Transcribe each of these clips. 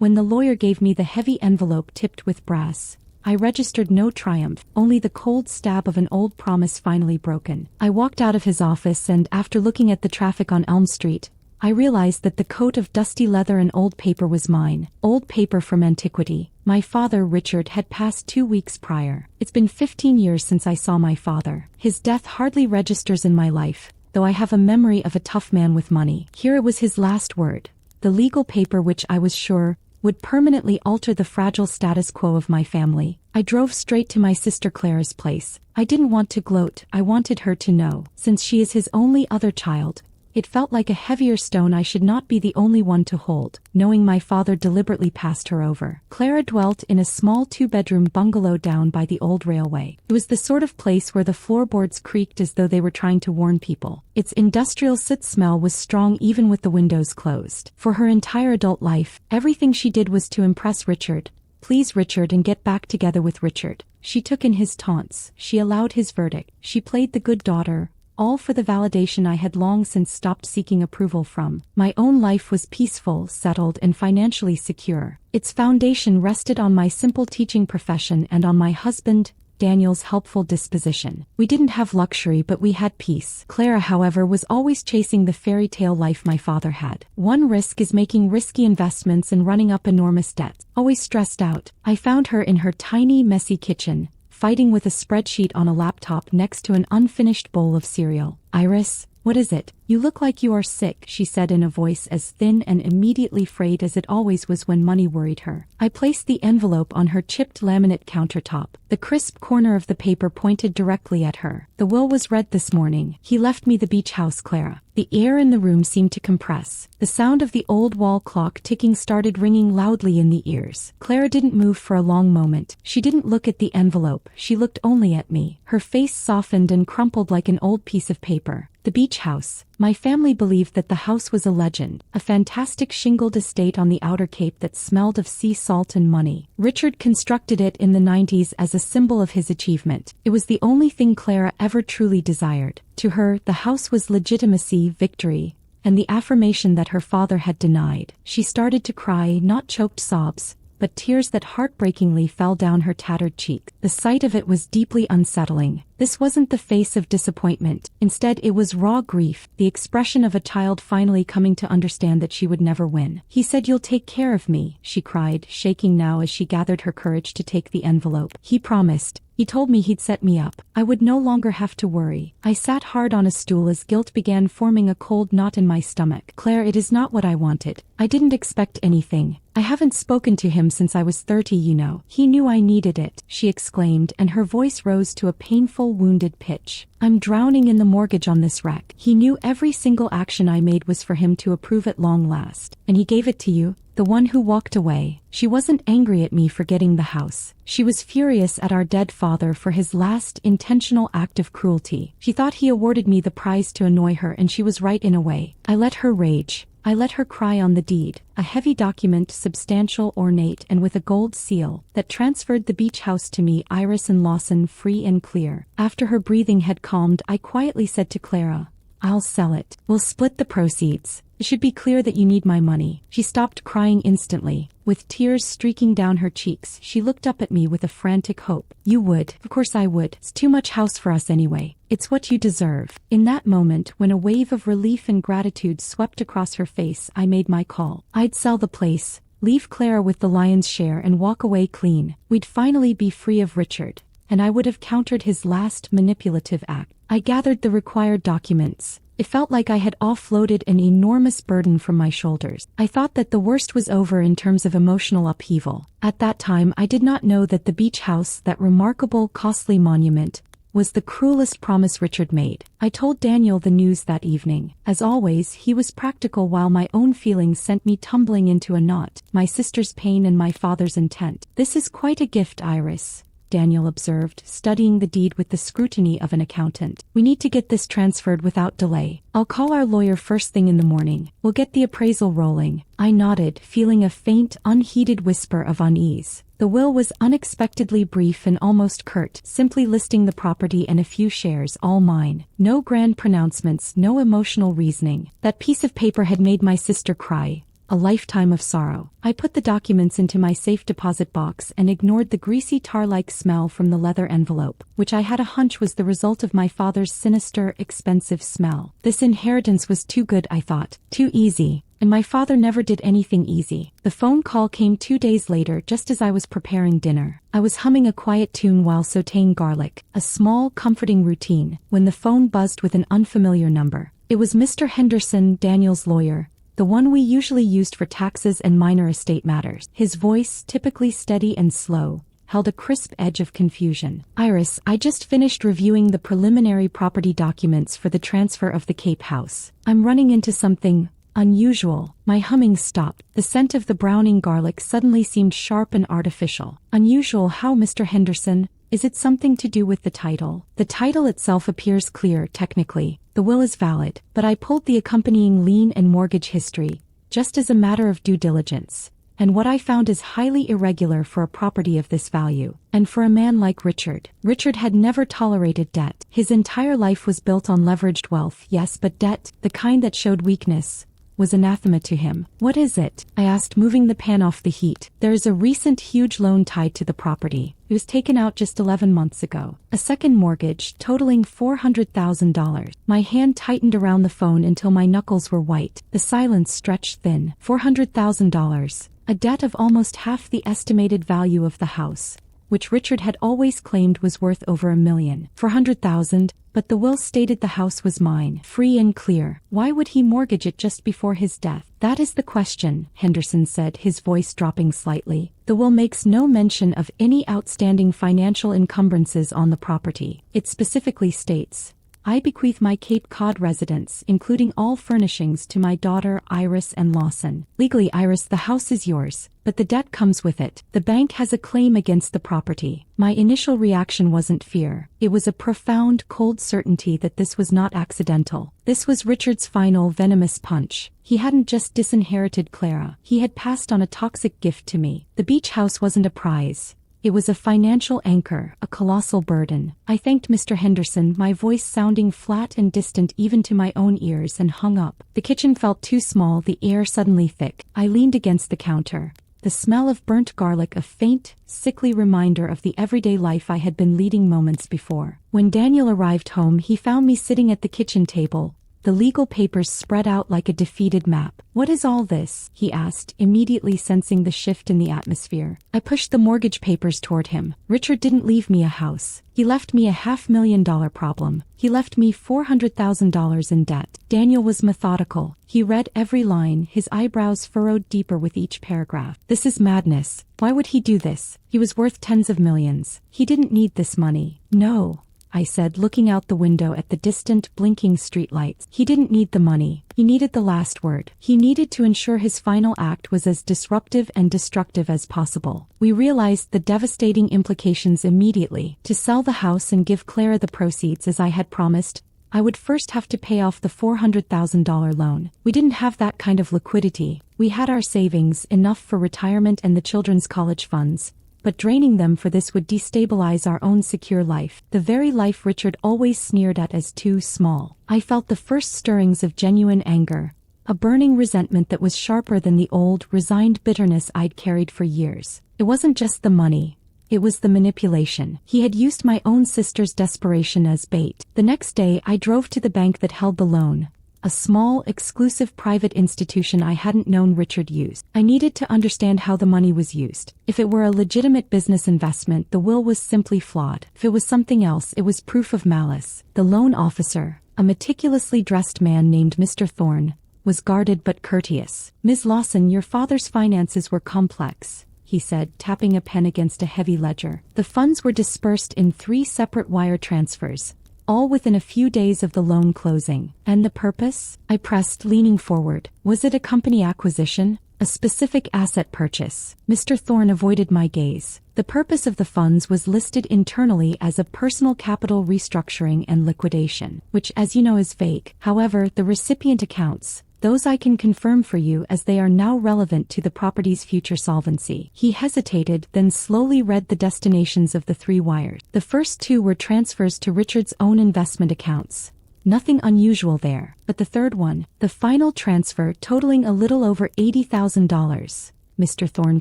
When the lawyer gave me the heavy envelope tipped with brass, I registered no triumph, only the cold stab of an old promise finally broken. I walked out of his office and, after looking at the traffic on Elm Street, I realized that the coat of dusty leather and old paper was mine. Old paper from antiquity. My father, Richard, had passed 2 weeks prior. It's been 15 years since I saw my father. His death hardly registers in my life, though I have a memory of a tough man with money. Here it was his last word. The legal paper which I was sure would permanently alter the fragile status quo of my family. I drove straight to my sister Clara's place. I didn't want to gloat, I wanted her to know. Since she is his only other child, it felt like a heavier stone I should not be the only one to hold, knowing my father deliberately passed her over. Clara dwelt in a small 2-bedroom bungalow down by the old railway. It was the sort of place where the floorboards creaked as though they were trying to warn people. Its industrial soot smell was strong even with the windows closed. For her entire adult life, everything she did was to impress Richard, please Richard and get back together with Richard. She took in his taunts, she allowed his verdict, she played the good daughter, all for the validation I had long since stopped seeking approval from. My own life was peaceful, settled, and financially secure. Its foundation rested on my simple teaching profession and on my husband, Daniel's helpful disposition. We didn't have luxury, but we had peace. Clara, however, was always chasing the fairy tale life my father had. One risk is making risky investments and running up enormous debts. Always stressed out, I found her in her tiny, messy kitchen, fighting with a spreadsheet on a laptop next to an unfinished bowl of cereal. Iris, what is it? You look like you are sick, she said in a voice as thin and immediately frayed as it always was when money worried her. I placed the envelope on her chipped laminate countertop. The crisp corner of the paper pointed directly at her. The will was read this morning. He left me the beach house, Clara. The air in the room seemed to compress. The sound of the old wall clock ticking started ringing loudly in the ears. Clara didn't move for a long moment. She didn't look at the envelope. She looked only at me. Her face softened and crumpled like an old piece of paper. The beach house. My family believed that the house was a legend, a fantastic shingled estate on the outer cape that smelled of sea salt and money. Richard constructed it in the 90s as a symbol of his achievement. It was the only thing Clara ever truly desired. To her, the house was legitimacy, victory, and the affirmation that her father had denied. She started to cry, not choked sobs, but tears that heartbreakingly fell down her tattered cheek. The sight of it was deeply unsettling. This wasn't the face of disappointment. Instead, it was raw grief, the expression of a child finally coming to understand that she would never win. He said, "You'll take care of me," she cried, shaking now as she gathered her courage to take the envelope. He promised. He told me he'd set me up. I would no longer have to worry. I sat hard on a stool as guilt began forming a cold knot in my stomach. Claire, it is not what I wanted. I didn't expect anything. I haven't spoken to him since I was 30, you know. He knew I needed it, she exclaimed, and her voice rose to a painful, wounded pitch. I'm drowning in the mortgage on this wreck. He knew every single action I made was for him to approve at long last. And he gave it to you? The one who walked away. She wasn't angry at me for getting the house. She was furious at our dead father for his last intentional act of cruelty. She thought he awarded me the prize to annoy her, and she was right in a way. I let her rage. I let her cry on the deed, a heavy document, substantial, ornate, and with a gold seal, that transferred the beach house to me, Iris and Lawson, free and clear. After her breathing had calmed, I quietly said to Clara, I'll sell it. We'll split the proceeds. It should be clear that you need my money. She stopped crying instantly. With tears streaking down her cheeks, she looked up at me with a frantic hope. You would. Of course I would. It's too much house for us anyway. It's what you deserve. In that moment, when a wave of relief and gratitude swept across her face, I made my call. I'd sell the place, leave Clara with the lion's share, and walk away clean. We'd finally be free of Richard, and I would have countered his last manipulative act. I gathered the required documents. It felt like I had offloaded an enormous burden from my shoulders. I thought that the worst was over in terms of emotional upheaval. At that time, I did not know that the beach house, that remarkable, costly monument, was the cruelest promise Richard made. I told Daniel the news that evening. As always, he was practical while my own feelings sent me tumbling into a knot, my sister's pain and my father's intent. This is quite a gift, Iris, Daniel observed, studying the deed with the scrutiny of an accountant. We need to get this transferred without delay. I'll call our lawyer first thing in the morning. We'll get the appraisal rolling. I nodded, feeling a faint, unheeded whisper of unease. The will was unexpectedly brief and almost curt, simply listing the property and a few shares, all mine. No grand pronouncements, no emotional reasoning. That piece of paper had made my sister cry. a lifetime of sorrow. I put the documents into my safe deposit box and ignored the greasy tar-like smell from the leather envelope, which I had a hunch was the result of my father's sinister, expensive smell. This inheritance was too good, I thought. Too easy. And my father never did anything easy. The phone call came 2 days later just as I was preparing dinner. I was humming a quiet tune while sautéing garlic, a small, comforting routine, when the phone buzzed with an unfamiliar number. It was Mr. Henderson, Daniel's lawyer, the one we usually used for taxes and minor estate matters. His voice, typically steady and slow, held a crisp edge of confusion. Iris, I just finished reviewing the preliminary property documents for the transfer of the Cape House. I'm running into something unusual. My humming stopped. The scent of the browning garlic suddenly seemed sharp and artificial. Unusual how, Mr. Henderson? Is it something to do with the title? The title itself appears clear, technically. The will is valid, but I pulled the accompanying lien and mortgage history, just as a matter of due diligence. And what I found is highly irregular for a property of this value. And for a man like Richard. Richard had never tolerated debt. His entire life was built on leveraged wealth, yes, but debt, the kind that showed weakness, was anathema to him. What is it? I asked, moving the pan off the heat. There is a recent huge loan tied to the property. It was taken out just 11 months ago. A second mortgage, totaling $400,000. My hand tightened around the phone until my knuckles were white. The silence stretched thin. $400,000. A debt of almost half the estimated value of the house, which Richard had always claimed was worth over $1 million. $400,000, but the will stated the house was mine, free and clear. Why would he mortgage it just before his death? That is the question, Henderson said, his voice dropping slightly. The will makes no mention of any outstanding financial encumbrances on the property. It specifically states, I bequeath my Cape Cod residence, including all furnishings, to my daughter Iris and Lawson. Legally, Iris, the house is yours, but the debt comes with it. The bank has a claim against the property. My initial reaction wasn't fear. It was a profound, cold certainty that this was not accidental. This was Richard's final, venomous punch. He hadn't just disinherited Clara. He had passed on a toxic gift to me. The beach house wasn't a prize. It was a financial anchor, a colossal burden. I thanked Mr. Henderson, my voice sounding flat and distant even to my own ears, and hung up. The kitchen felt too small, the air suddenly thick. I leaned against the counter. The smell of burnt garlic, a faint, sickly reminder of the everyday life I had been leading moments before. When Daniel arrived home, he found me sitting at the kitchen table, the legal papers spread out like a defeated map. What is all this? He asked, immediately sensing the shift in the atmosphere. I pushed the mortgage papers toward him. Richard didn't leave me a house. He left me a $500,000 problem. He left me $400,000 in debt. Daniel was methodical. He read every line, his eyebrows furrowed deeper with each paragraph. This is madness. Why would he do this? He was worth tens of millions. He didn't need this money. No, I said, looking out the window at the distant, blinking streetlights. He didn't need the money. He needed the last word. He needed to ensure his final act was as disruptive and destructive as possible. We realized the devastating implications immediately. To sell the house and give Clara the proceeds as I had promised, I would first have to pay off the $400,000 loan. We didn't have that kind of liquidity. We had our savings, enough for retirement and the children's college funds, but draining them for this would destabilize our own secure life, the very life Richard always sneered at as too small. I felt the first stirrings of genuine anger, a burning resentment that was sharper than the old, resigned bitterness I'd carried for years. It wasn't just the money. It was the manipulation. He had used my own sister's desperation as bait. The next day, I drove to the bank that held the loan, a small, exclusive private institution I hadn't known Richard used. I needed to understand how the money was used. If it were a legitimate business investment, the will was simply flawed. If it was something else, it was proof of malice. The loan officer, a meticulously dressed man named Mr. Thorne, was guarded but courteous. Ms. Lawson, your father's finances were complex, he said, tapping a pen against a heavy ledger. The funds were dispersed in 3 separate wire transfers, all within a few days of the loan closing. And the purpose? I pressed, leaning forward. Was it a company acquisition? A specific asset purchase? Mr. Thorne avoided my gaze. The purpose of the funds was listed internally as a personal capital restructuring and liquidation, which, as you know, is vague. However, the recipient accounts, those I can confirm for you as they are now relevant to the property's future solvency. He hesitated, then slowly read the destinations of the 3 wires. The first 2 were transfers to Richard's own investment accounts, Nothing unusual there. But the third one, the final transfer totaling a little over $80,000, Mr. Thorne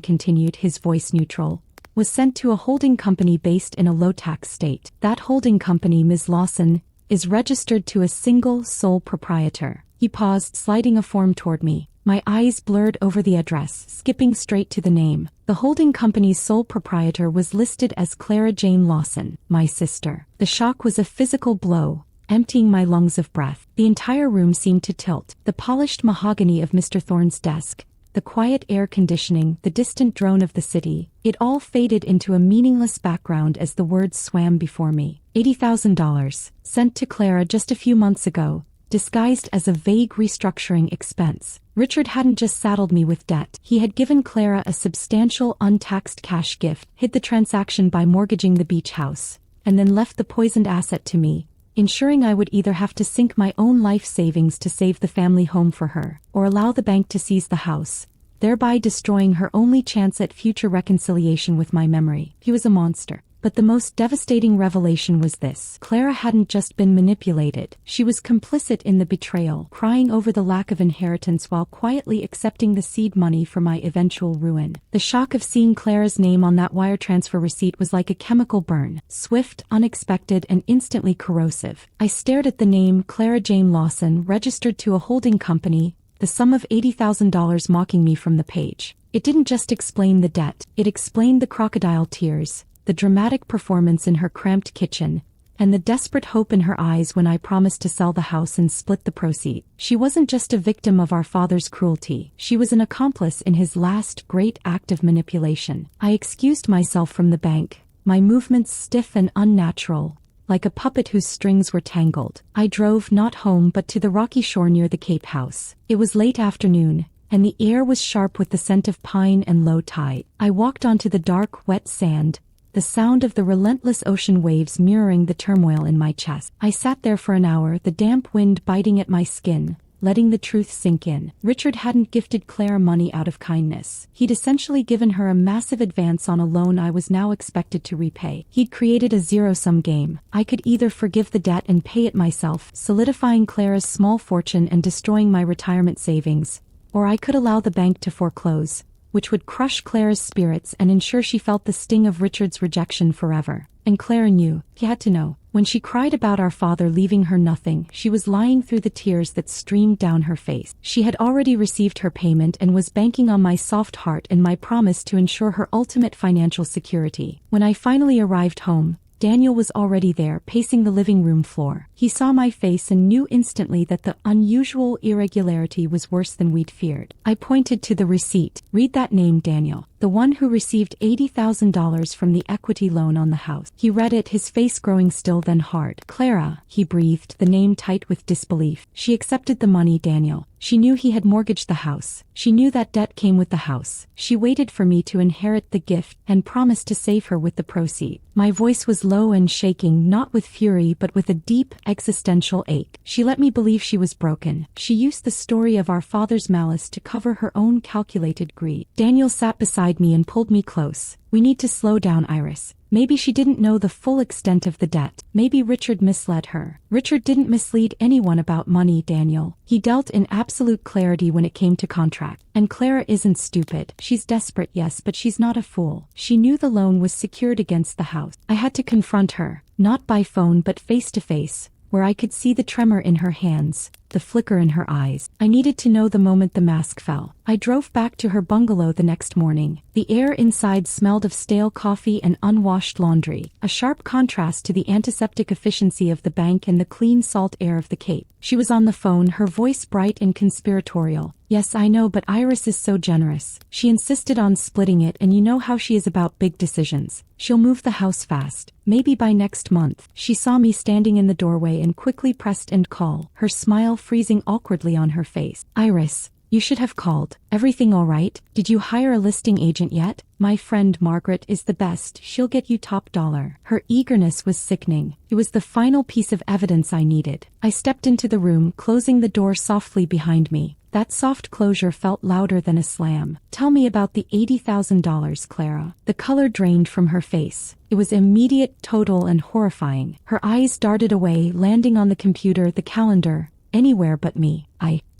continued, his voice neutral, was sent to a holding company based in a low-tax state. That holding company, Ms. Lawson, is registered to a single sole proprietor. He paused, sliding a form toward me. My eyes blurred over the address, skipping straight to the name. The holding company's sole proprietor was listed as Clara Jane Lawson, my sister. The shock was a physical blow, emptying my lungs of breath. The entire room seemed to tilt. The polished mahogany of Mr. Thorne's desk, the quiet air conditioning, the distant drone of the city, it all faded into a meaningless background as the words swam before me. $80,000, sent to Clara just a few months ago, disguised as a vague restructuring expense. Richard hadn't just saddled me with debt. He had given Clara a substantial untaxed cash gift, hid the transaction by mortgaging the beach house, and then left the poisoned asset to me, ensuring I would either have to sink my own life savings to save the family home for her, or allow the bank to seize the house, thereby destroying her only chance at future reconciliation with my memory. He was a monster. But the most devastating revelation was this. Clara hadn't just been manipulated. She was complicit in the betrayal, crying over the lack of inheritance while quietly accepting the seed money for my eventual ruin. The shock of seeing Clara's name on that wire transfer receipt was like a chemical burn, swift, unexpected, and instantly corrosive. I stared at the name Clara Jane Lawson, registered to a holding company, the sum of $80,000 mocking me from the page. It didn't just explain the debt, it explained the crocodile tears, the dramatic performance in her cramped kitchen, and the desperate hope in her eyes when I promised to sell the house and split the proceeds. She wasn't just a victim of our father's cruelty, she was an accomplice in his last great act of manipulation. I excused myself from the bank, my movements stiff and unnatural, like a puppet whose strings were tangled. I drove not home but to the rocky shore near the Cape House. It was late afternoon, and the air was sharp with the scent of pine and low tide. I walked onto the dark, wet sand, the sound of the relentless ocean waves mirroring the turmoil in my chest. I sat there for an hour, the damp wind biting at my skin, letting the truth sink in. Richard hadn't gifted Clara money out of kindness. He'd essentially given her a massive advance on a loan I was now expected to repay. He'd created a zero-sum game. I could either forgive the debt and pay it myself, solidifying Clara's small fortune and destroying my retirement savings, or I could allow the bank to foreclose, which would crush Clara's spirits and ensure she felt the sting of Richard's rejection forever. And Clara knew. He had to know. When she cried about our father leaving her nothing, she was lying through the tears that streamed down her face. She had already received her payment and was banking on my soft heart and my promise to ensure her ultimate financial security. When I finally arrived home, Daniel was already there, pacing the living room floor. He saw my face and knew instantly that the unusual irregularity was worse than we'd feared. I pointed to the receipt. Read that name, Daniel. The one who received $80,000 from the equity loan on the house. He read it, his face growing still then hard. Clara, he breathed, the name tight with disbelief. She accepted the money, Daniel. She knew he had mortgaged the house. She knew that debt came with the house. She waited for me to inherit the gift and promised to save her with the proceeds. My voice was low and shaking, not with fury but with a deep, existential ache. She let me believe she was broken. She used the story of our father's malice to cover her own calculated greed. Daniel sat beside me and pulled me close. We need to slow down, Iris. Maybe she didn't know the full extent of the debt. Maybe Richard misled her. Richard didn't mislead anyone about money, Daniel. He dealt in absolute clarity when it came to contract. And Clara isn't stupid. She's desperate, yes, but she's not a fool. She knew the loan was secured against the house. I had to confront her, not by phone but face to face, where I could see the tremor in her hands, the flicker in her eyes. I needed to know the moment the mask fell. I drove back to her bungalow the next morning. The air inside smelled of stale coffee and unwashed laundry, a sharp contrast to the antiseptic efficiency of the bank and the clean salt air of the Cape. She was on the phone, her voice bright and conspiratorial. Yes, I know, but Iris is so generous. She insisted on splitting it, and you know how she is about big decisions. She'll move the house fast. Maybe by next month. She saw me standing in the doorway and quickly pressed end call, her smile freezing awkwardly on her face. Iris, you should have called. Everything all right? Did you hire a listing agent yet? My friend Margaret is the best. She'll get you top dollar. Her eagerness was sickening. It was the final piece of evidence I needed. I stepped into the room, closing the door softly behind me. That soft closure felt louder than a slam. "Tell me about the $80,000, Clara." The color drained from her face. It was immediate, total, and horrifying. Her eyes darted away, landing on the computer, the calendar, anywhere but me.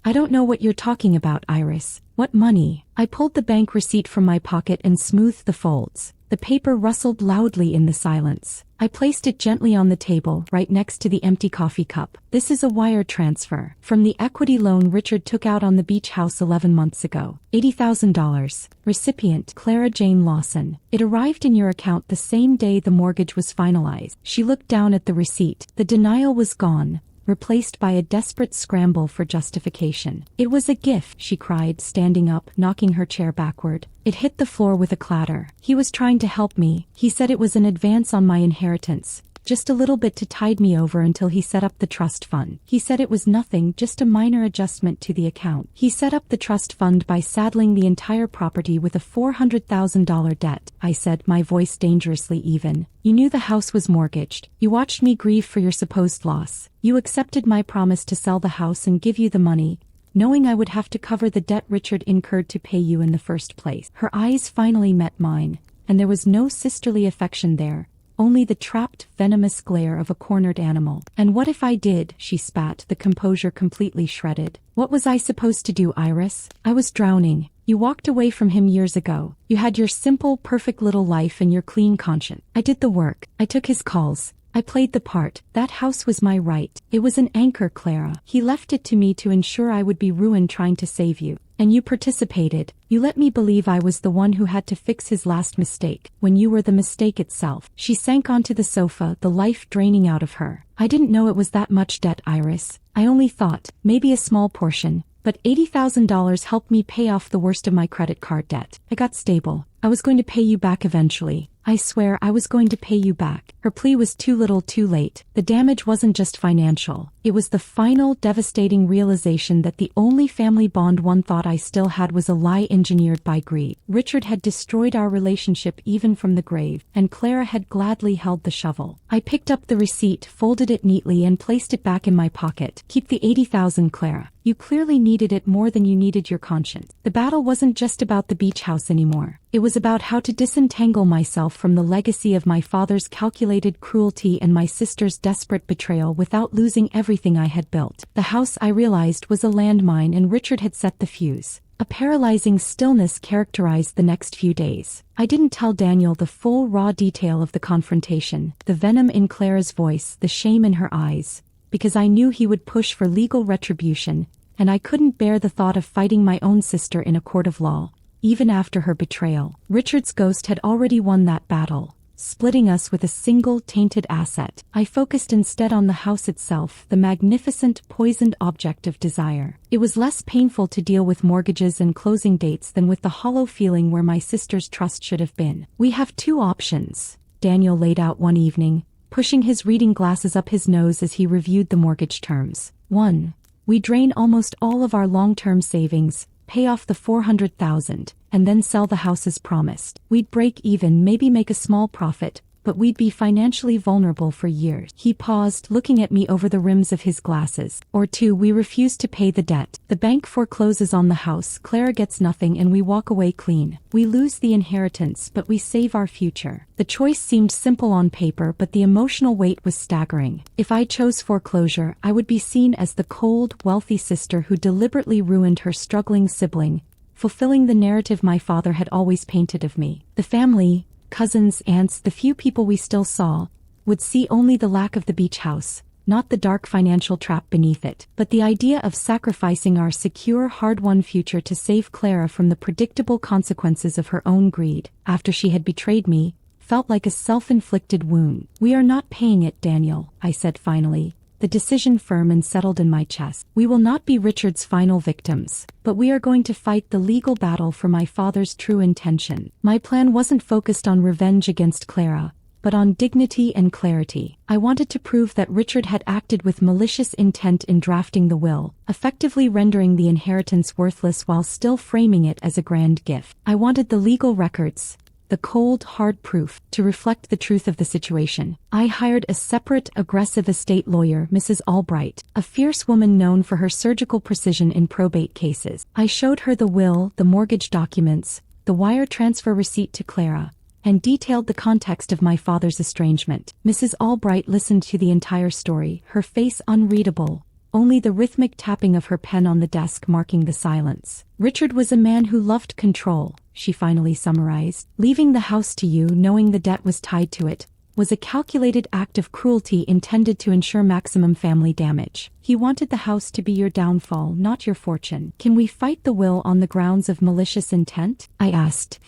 I don't know what you're talking about, Iris. What money?" I pulled the bank receipt from my pocket and smoothed the folds. The paper rustled loudly in the silence. I placed it gently on the table, right next to the empty coffee cup. "This is a wire transfer from the equity loan Richard took out on the beach house 11 months ago. $80,000. Recipient, Clara Jane Lawson. It arrived in your account the same day the mortgage was finalized." She looked down at the receipt. The denial was gone, replaced by a desperate scramble for justification. "It was a gift," she cried, standing up, knocking her chair backward. It hit the floor with a clatter. "He was trying to help me. He said it was an advance on my inheritance. Just a little bit to tide me over until he set up the trust fund. He said it was nothing, just a minor adjustment to the account. He set up the trust fund by saddling the entire property with a $400,000 debt," I said, my voice dangerously even. "You knew the house was mortgaged. You watched me grieve for your supposed loss. You accepted my promise to sell the house and give you the money, knowing I would have to cover the debt Richard incurred to pay you in the first place." Her eyes finally met mine, and there was no sisterly affection there, only the trapped, venomous glare of a cornered animal. "And what if I did?" she spat, the composure completely shredded. "What was I supposed to do, Iris? I was drowning. You walked away from him years ago. You had your simple, perfect little life and your clean conscience. I did the work. I took his calls. I played the part. That house was my right. It was an anchor, Clara. He left it to me to ensure I would be ruined trying to save you. And you participated. You let me believe I was the one who had to fix his last mistake, when you were the mistake itself." She sank onto the sofa, the life draining out of her. "I didn't know it was that much debt, Iris. I only thought, maybe a small portion. But $80,000 helped me pay off the worst of my credit card debt. I got stable. I was going to pay you back eventually. I swear I was going to pay you back." Her plea was too little too late. The damage wasn't just financial. It was the final, devastating realization that the only family bond one thought I still had was a lie engineered by greed. Richard had destroyed our relationship even from the grave, and Clara had gladly held the shovel. I picked up the receipt, folded it neatly, and placed it back in my pocket. "Keep the $80,000, Clara. You clearly needed it more than you needed your conscience." The battle wasn't just about the beach house anymore. It was about how to disentangle myself from the legacy of my father's calculated cruelty and my sister's desperate betrayal without losing everything I had built. The house, I realized, was a landmine, and Richard had set the fuse. A paralyzing stillness characterized the next few days. I didn't tell Daniel the full raw detail of the confrontation, the venom in Clara's voice, the shame in her eyes, because I knew he would push for legal retribution, and I couldn't bear the thought of fighting my own sister in a court of law. Even after her betrayal, Richard's ghost had already won that battle, splitting us with a single tainted asset. I focused instead on the house itself, the magnificent, poisoned object of desire. It was less painful to deal with mortgages and closing dates than with the hollow feeling where my sister's trust should have been. "We have two options," Daniel laid out one evening, pushing his reading glasses up his nose as he reviewed the mortgage terms. "1. We drain almost all of our long-term savings, pay off the $400,000, and then sell the house as promised. We'd break even, maybe make a small profit, but we'd be financially vulnerable for years." He paused, looking at me over the rims of his glasses. "Or 2, we refuse to pay the debt. The bank forecloses on the house, Clara gets nothing, and we walk away clean. We lose the inheritance, but we save our future." The choice seemed simple on paper, but the emotional weight was staggering. If I chose foreclosure, I would be seen as the cold, wealthy sister who deliberately ruined her struggling sibling, fulfilling the narrative my father had always painted of me. The family, cousins, aunts, the few people we still saw, would see only the lack of the beach house, not the dark financial trap beneath it. But the idea of sacrificing our secure, hard-won future to save Clara from the predictable consequences of her own greed, after she had betrayed me, felt like a self-inflicted wound. "We are not paying it, Daniel," I said finally, the decision firm and settled in my chest. "We will not be Richard's final victims, but we are going to fight the legal battle for my father's true intention." My plan wasn't focused on revenge against Clara, but on dignity and clarity. I wanted to prove that Richard had acted with malicious intent in drafting the will, effectively rendering the inheritance worthless while still framing it as a grand gift. I wanted the legal records, the cold, hard proof, to reflect the truth of the situation. I hired a separate, aggressive estate lawyer, Mrs. Albright, a fierce woman known for her surgical precision in probate cases. I showed her the will, the mortgage documents, the wire transfer receipt to Clara, and detailed the context of my father's estrangement. Mrs. Albright listened to the entire story, her face unreadable, only the rhythmic tapping of her pen on the desk marking the silence. Richard was a man who loved control, she finally summarized. Leaving the house to you knowing the debt was tied to it was a calculated act of cruelty intended to ensure maximum family damage. He wanted the house to be your downfall, not your fortune. Can we fight the will on the grounds of malicious intent? I asked.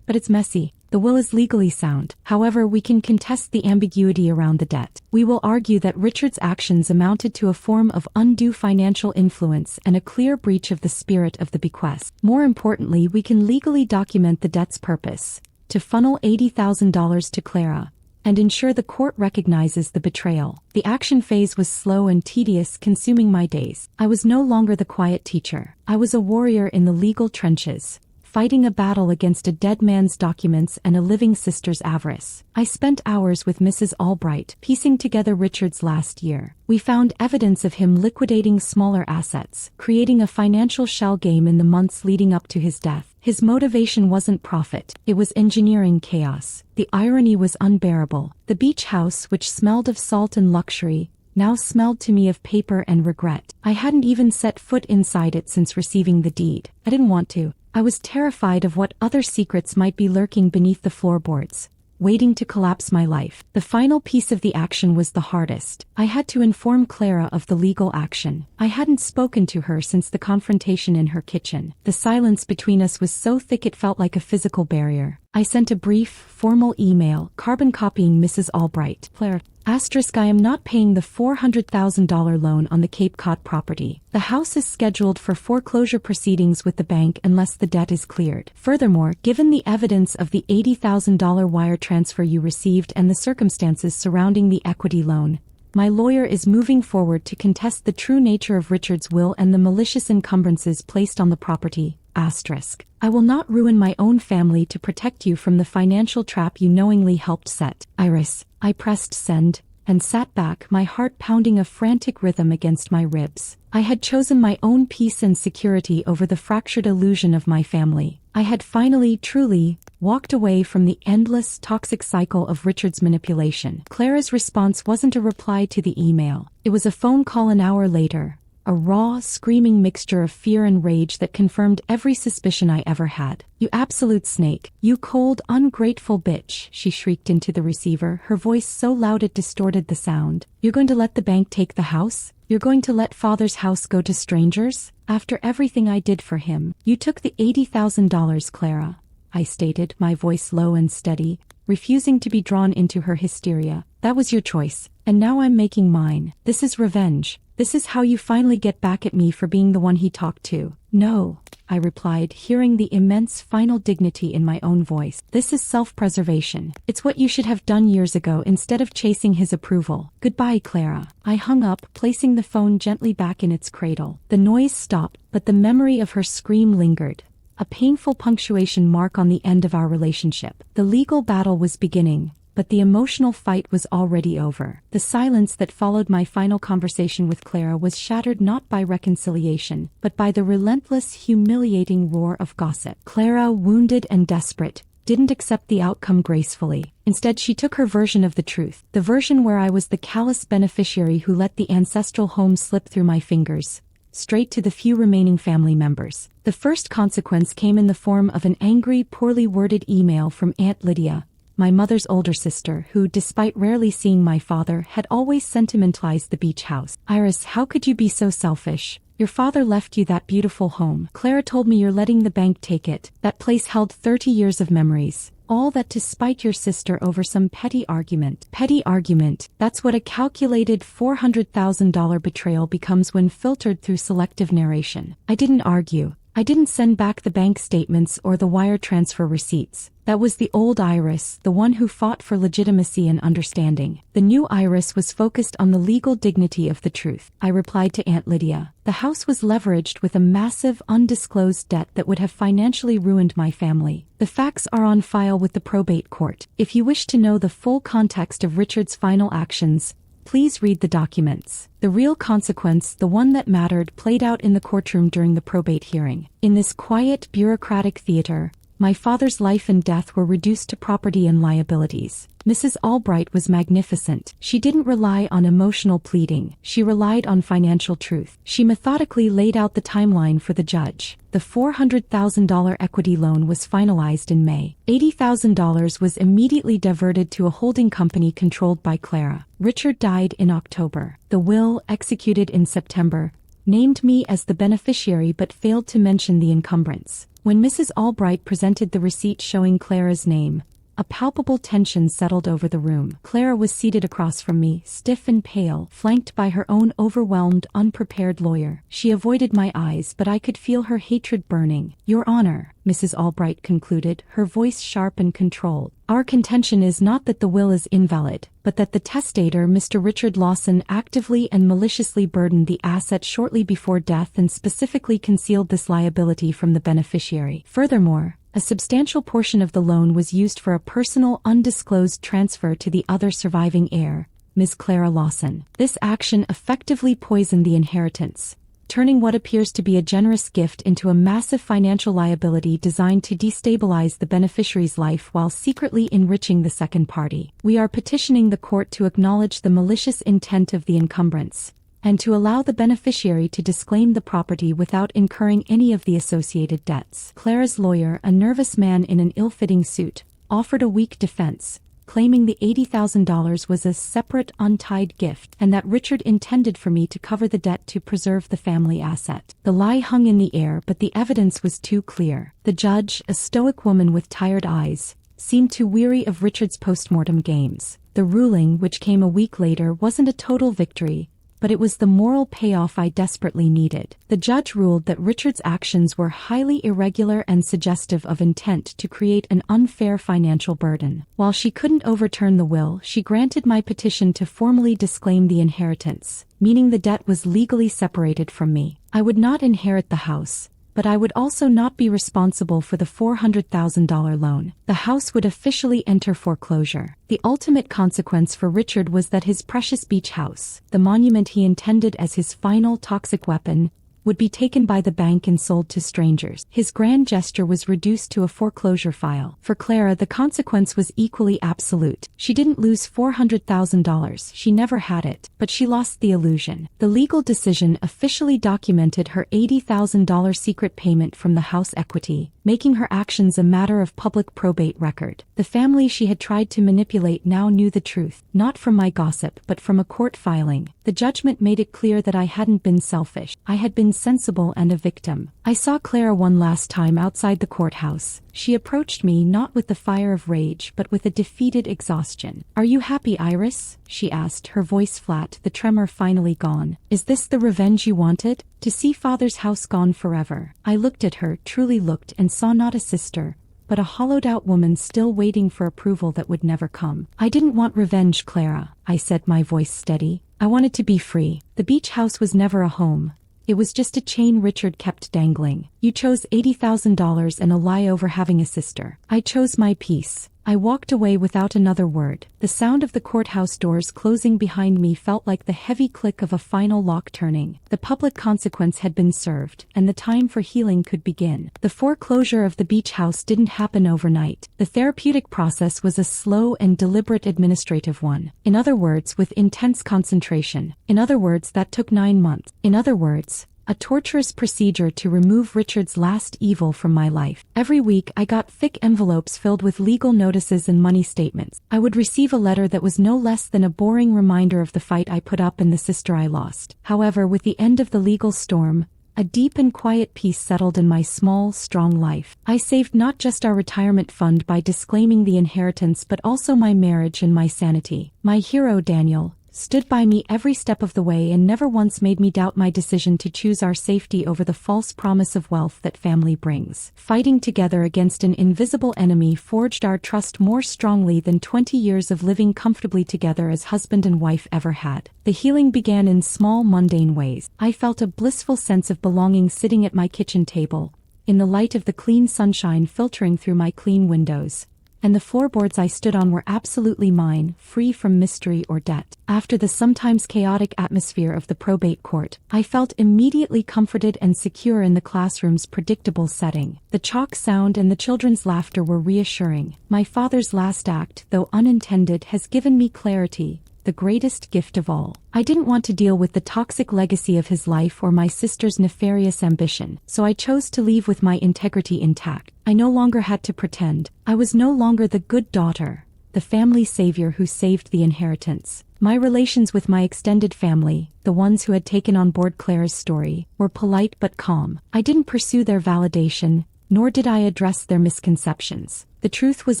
But it's messy. The will is legally sound. However, we can contest the ambiguity around the debt. We will argue that Richard's actions amounted to a form of undue financial influence and a clear breach of the spirit of the bequest. More importantly, we can legally document the debt's purpose, to funnel $80,000 to Clara, and ensure the court recognizes the betrayal. The action phase was slow and tedious, consuming my days. I was no longer the quiet teacher. I was a warrior in the legal trenches, fighting a battle against a dead man's documents and a living sister's avarice. I spent hours with Mrs. Albright, piecing together Richard's last year. We found evidence of him liquidating smaller assets, creating a financial shell game in the months leading up to his death. His motivation wasn't profit, it was engineering chaos. The irony was unbearable. The beach house, which smelled of salt and luxury, now smelled to me of paper and regret. I hadn't even set foot inside it since receiving the deed. I didn't want to. I was terrified of what other secrets might be lurking beneath the floorboards, waiting to collapse my life. The final piece of the action was the hardest. I had to inform Clara of the legal action. I hadn't spoken to her since the confrontation in her kitchen. The silence between us was so thick it felt like a physical barrier. I sent a brief, formal email, carbon copying Mrs. Albright. Clara, I am not paying the $400,000 loan on the Cape Cod property. The house is scheduled for foreclosure proceedings with the bank unless the debt is cleared. Furthermore, given the evidence of the $80,000 wire transfer you received and the circumstances surrounding the equity loan, my lawyer is moving forward to contest the true nature of Richard's will and the malicious encumbrances placed on the property. I will not ruin my own family to protect you from the financial trap you knowingly helped set. Iris. I pressed send and sat back, my heart pounding a frantic rhythm against my ribs. I had chosen my own peace and security over the fractured illusion of my family. I had finally, truly, walked away from the endless, toxic cycle of Richard's manipulation. Clara's response wasn't a reply to the email. It was a phone call an hour later. A raw, screaming mixture of fear and rage that confirmed every suspicion I ever had. You absolute snake. You cold, ungrateful bitch, she shrieked into the receiver, her voice so loud it distorted the sound. You're going to let the bank take the house? You're going to let father's house go to strangers? After everything I did for him, you took the $80,000, Clara, I stated, my voice low and steady, refusing to be drawn into her hysteria. That was your choice, and now I'm making mine. This is revenge. This is how you finally get back at me for being the one he talked to. No, I replied, hearing the immense final dignity in my own voice. This is self-preservation. It's what you should have done years ago instead of chasing his approval. Goodbye, Clara. I hung up, placing the phone gently back in its cradle. The noise stopped, but the memory of her scream lingered, a painful punctuation mark on the end of our relationship. The legal battle was beginning, but the emotional fight was already over. The silence that followed my final conversation with Clara was shattered not by reconciliation, but by the relentless, humiliating roar of gossip. Clara, wounded and desperate, didn't accept the outcome gracefully. Instead, she took her version of the truth, the version where I was the callous beneficiary who let the ancestral home slip through my fingers, straight to the few remaining family members. The first consequence came in the form of an angry, poorly worded email from Aunt Lydia, my mother's older sister, who, despite rarely seeing my father, had always sentimentalized the beach house. Iris, how could you be so selfish? Your father left you that beautiful home. Clara told me you're letting the bank take it. That place held 30 years of memories. All that to spite your sister over some petty argument. Petty argument, that's what a calculated $400,000 betrayal becomes when filtered through selective narration. I didn't argue. I didn't send back the bank statements or the wire transfer receipts. That was the old Iris, the one who fought for legitimacy and understanding. The new Iris was focused on the legal dignity of the truth. I replied to Aunt Lydia. The house was leveraged with a massive, undisclosed debt that would have financially ruined my family. The facts are on file with the probate court. If you wish to know the full context of Richard's final actions, please read the documents. The real consequence, the one that mattered, played out in the courtroom during the probate hearing. In this quiet, bureaucratic theater, my father's life and death were reduced to property and liabilities. Mrs. Albright was magnificent. She didn't rely on emotional pleading. She relied on financial truth. She methodically laid out the timeline for the judge. The $400,000 equity loan was finalized in May. $80,000 was immediately diverted to a holding company controlled by Clara. Richard died in October. The will, executed in September, named me as the beneficiary but failed to mention the encumbrance. When Mrs. Albright presented the receipt showing Clara's name, a palpable tension settled over the room. Clara was seated across from me, stiff and pale, flanked by her own overwhelmed, unprepared lawyer. She avoided my eyes, but I could feel her hatred burning. "Your Honor," Mrs. Albright concluded, her voice sharp and controlled, "our contention is not that the will is invalid, but that the testator, Mr. Richard Lawson, actively and maliciously burdened the asset shortly before death and specifically concealed this liability from the beneficiary. Furthermore, a substantial portion of the loan was used for a personal, undisclosed transfer to the other surviving heir, Ms. Clara Lawson. This action effectively poisoned the inheritance, turning what appears to be a generous gift into a massive financial liability designed to destabilize the beneficiary's life while secretly enriching the second party. We are petitioning the court to acknowledge the malicious intent of the encumbrance, and to allow the beneficiary to disclaim the property without incurring any of the associated debts." Clara's lawyer, a nervous man in an ill-fitting suit, offered a weak defense, claiming the $80,000 was a separate, untied gift, and that Richard intended for me to cover the debt to preserve the family asset. The lie hung in the air, but the evidence was too clear. The judge, a stoic woman with tired eyes, seemed too weary of Richard's postmortem games. The ruling, which came a week later, wasn't a total victory, but it was the moral payoff I desperately needed. The judge ruled that Richard's actions were highly irregular and suggestive of intent to create an unfair financial burden. While she couldn't overturn the will, she granted my petition to formally disclaim the inheritance, meaning the debt was legally separated from me. I would not inherit the house, but I would also not be responsible for the $400,000 loan. The house would officially enter foreclosure. The ultimate consequence for Richard was that his precious beach house, the monument he intended as his final toxic weapon, would be taken by the bank and sold to strangers. His grand gesture was reduced to a foreclosure file. For Clara, the consequence was equally absolute. She didn't lose $400,000, she never had it, but she lost the illusion. The legal decision officially documented her $80,000 secret payment from the house equity, making her actions a matter of public probate record. The family she had tried to manipulate now knew the truth, not from my gossip but from a court filing. The judgment made it clear that I hadn't been selfish. I had been sensible and a victim. I saw Clara one last time outside the courthouse. She approached me not with the fire of rage but with a defeated exhaustion. "Are you happy, Iris?" she asked, her voice flat, the tremor finally gone. "Is this the revenge you wanted? To see father's house gone forever?" I looked at her, truly looked, and saw not a sister, but a hollowed-out woman still waiting for approval that would never come. "I didn't want revenge, Clara," I said, my voice steady. "I wanted to be free. The beach house was never a home. It was just a chain Richard kept dangling. You chose $80,000 and a lie over having a sister. I chose my peace." I walked away without another word. The sound of the courthouse doors closing behind me felt like the heavy click of a final lock turning. The public consequence had been served, and the time for healing could begin. The foreclosure of the beach house didn't happen overnight. The therapeutic process was a slow and deliberate administrative one. In other words, with intense concentration. In other words, that took 9 months. In other words, a torturous procedure to remove Richard's last evil from my life. Every week I got thick envelopes filled with legal notices and money statements. I would receive a letter that was no less than a boring reminder of the fight I put up and the sister I lost. However, with the end of the legal storm, a deep and quiet peace settled in my small, strong life. I saved not just our retirement fund by disclaiming the inheritance but also my marriage and my sanity. My hero, Daniel, stood by me every step of the way, and never once made me doubt my decision to choose our safety over the false promise of wealth that family brings. Fighting together against an invisible enemy forged our trust more strongly than 20 years of living comfortably together as husband and wife ever had. The healing began in small, mundane ways. I felt a blissful sense of belonging sitting at my kitchen table, in the light of the clean sunshine filtering through my clean windows. And the floorboards I stood on were absolutely mine, free from mystery or debt. After the sometimes chaotic atmosphere of the probate court, I felt immediately comforted and secure in the classroom's predictable setting. The chalk sound and the children's laughter were reassuring. My father's last act, though unintended, has given me clarity, the greatest gift of all. I didn't want to deal with the toxic legacy of his life or my sister's nefarious ambition, so I chose to leave with my integrity intact. I no longer had to pretend. I was no longer the good daughter, the family savior who saved the inheritance. My relations with my extended family, the ones who had taken on board Clara's story, were polite but calm. I didn't pursue their validation, nor did I address their misconceptions. The truth was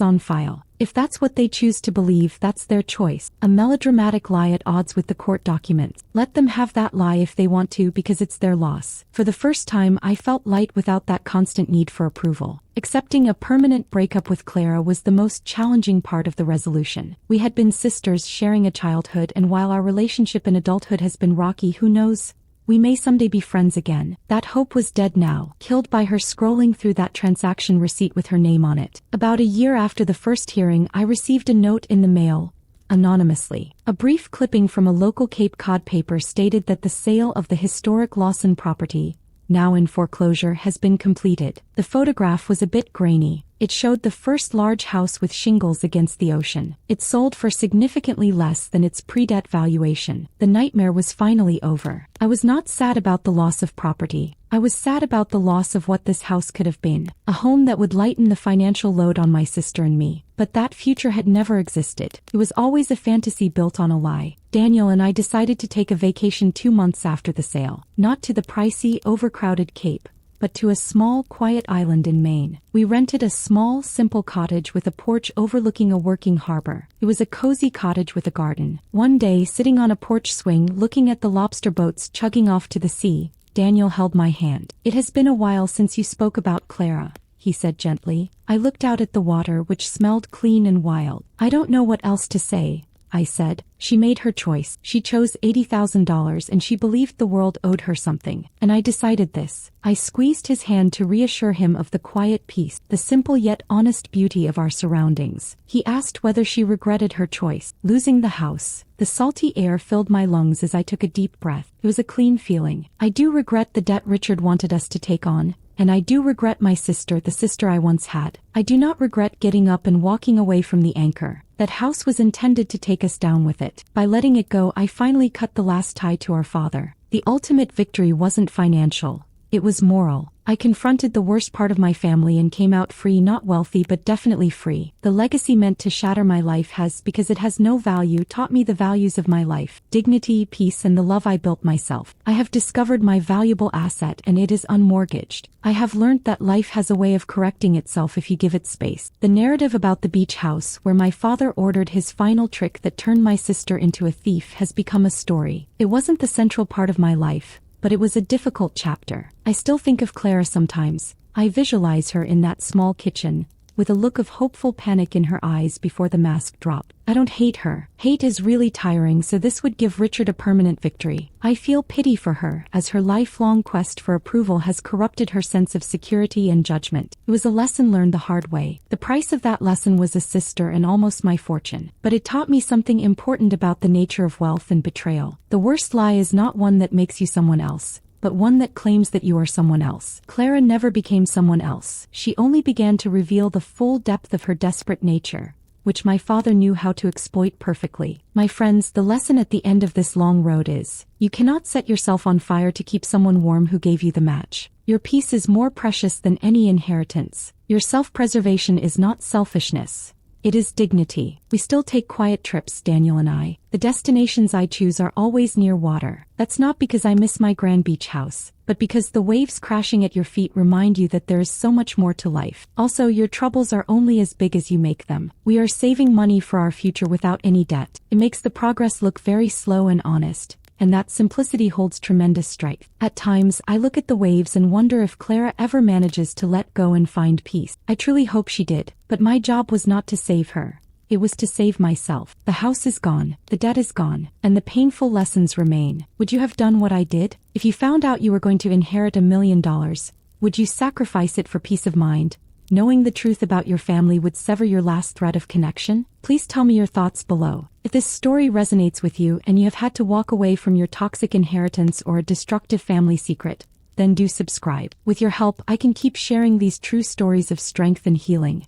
on file. If that's what they choose to believe, that's their choice. A melodramatic lie at odds with the court documents. Let them have that lie if they want to, because it's their loss. For the first time, I felt light without that constant need for approval. Accepting a permanent breakup with Clara was the most challenging part of the resolution. We had been sisters sharing a childhood, and while our relationship in adulthood has been rocky, who knows? We may someday be friends again. That hope was dead now, killed by her scrolling through that transaction receipt with her name on it. About a year after the first hearing, I received a note in the mail, anonymously. A brief clipping from a local Cape Cod paper stated that the sale of the historic Lawson property, now in foreclosure, has been completed. The photograph was a bit grainy. It showed the first large house with shingles against the ocean. It sold for significantly less than its pre-debt valuation. The nightmare was finally over. I was not sad about the loss of property. I was sad about the loss of what this house could have been. A home that would lighten the financial load on my sister and me. But that future had never existed. It was always a fantasy built on a lie. Daniel and I decided to take a vacation 2 months after the sale. Not to the pricey, overcrowded Cape, but to a small, quiet island in Maine. We rented a small, simple cottage with a porch overlooking a working harbor. It was a cozy cottage with a garden. One day, sitting on a porch swing looking at the lobster boats chugging off to the sea, Daniel held my hand. "It has been a while since you spoke about Clara," he said gently. I looked out at the water, which smelled clean and wild. "I don't know what else to say," I said. "She made her choice. She chose $80,000 and she believed the world owed her something. And I decided this." I squeezed his hand to reassure him of the quiet peace, the simple yet honest beauty of our surroundings. He asked whether she regretted her choice. Losing the house. The salty air filled my lungs as I took a deep breath. It was a clean feeling. "I do regret the debt Richard wanted us to take on. And I do regret my sister, the sister I once had. I do not regret getting up and walking away from the anchor. That house was intended to take us down with it. By letting it go, I finally cut the last tie to our father. The ultimate victory wasn't financial. It was moral. I confronted the worst part of my family and came out free, not wealthy but definitely free. The legacy meant to shatter my life has, because it has no value, taught me the values of my life, dignity, peace, and the love I built myself. I have discovered my valuable asset, and it is unmortgaged. I have learned that life has a way of correcting itself if you give it space. The narrative about the beach house, where my father ordered his final trick that turned my sister into a thief, has become a story. It wasn't the central part of my life, but it was a difficult chapter. I still think of Clara sometimes. I visualize her in that small kitchen, with a look of hopeful panic in her eyes before the mask dropped. I don't hate her. Hate is really tiring, so this would give Richard a permanent victory. I feel pity for her, as her lifelong quest for approval has corrupted her sense of security and judgment. It was a lesson learned the hard way. The price of that lesson was a sister and almost my fortune. But it taught me something important about the nature of wealth and betrayal. The worst lie is not one that makes you someone else, but one that claims that you are someone else. Clara never became someone else. She only began to reveal the full depth of her desperate nature, which my father knew how to exploit perfectly. My friends, the lesson at the end of this long road is, you cannot set yourself on fire to keep someone warm who gave you the match. Your peace is more precious than any inheritance. Your self-preservation is not selfishness. It is dignity. We still take quiet trips, Daniel and I. The destinations I choose are always near water. That's not because I miss my grand beach house, but but because the waves crashing at your feet remind you that there is so much more to life. Also, your troubles are only as big as you make them. We are saving money for our future without any debt. It makes the progress look very slow and honest. And that simplicity holds tremendous strength. At times, I look at the waves and wonder if Clara ever manages to let go and find peace. I truly hope she did, but my job was not to save her. It was to save myself. The house is gone, the debt is gone, and the painful lessons remain. Would you have done what I did? If you found out you were going to inherit $1 million, would you sacrifice it for peace of mind? Knowing the truth about your family would sever your last thread of connection? Please tell me your thoughts below. If this story resonates with you and you have had to walk away from your toxic inheritance or a destructive family secret, then do subscribe. With your help, I can keep sharing these true stories of strength and healing.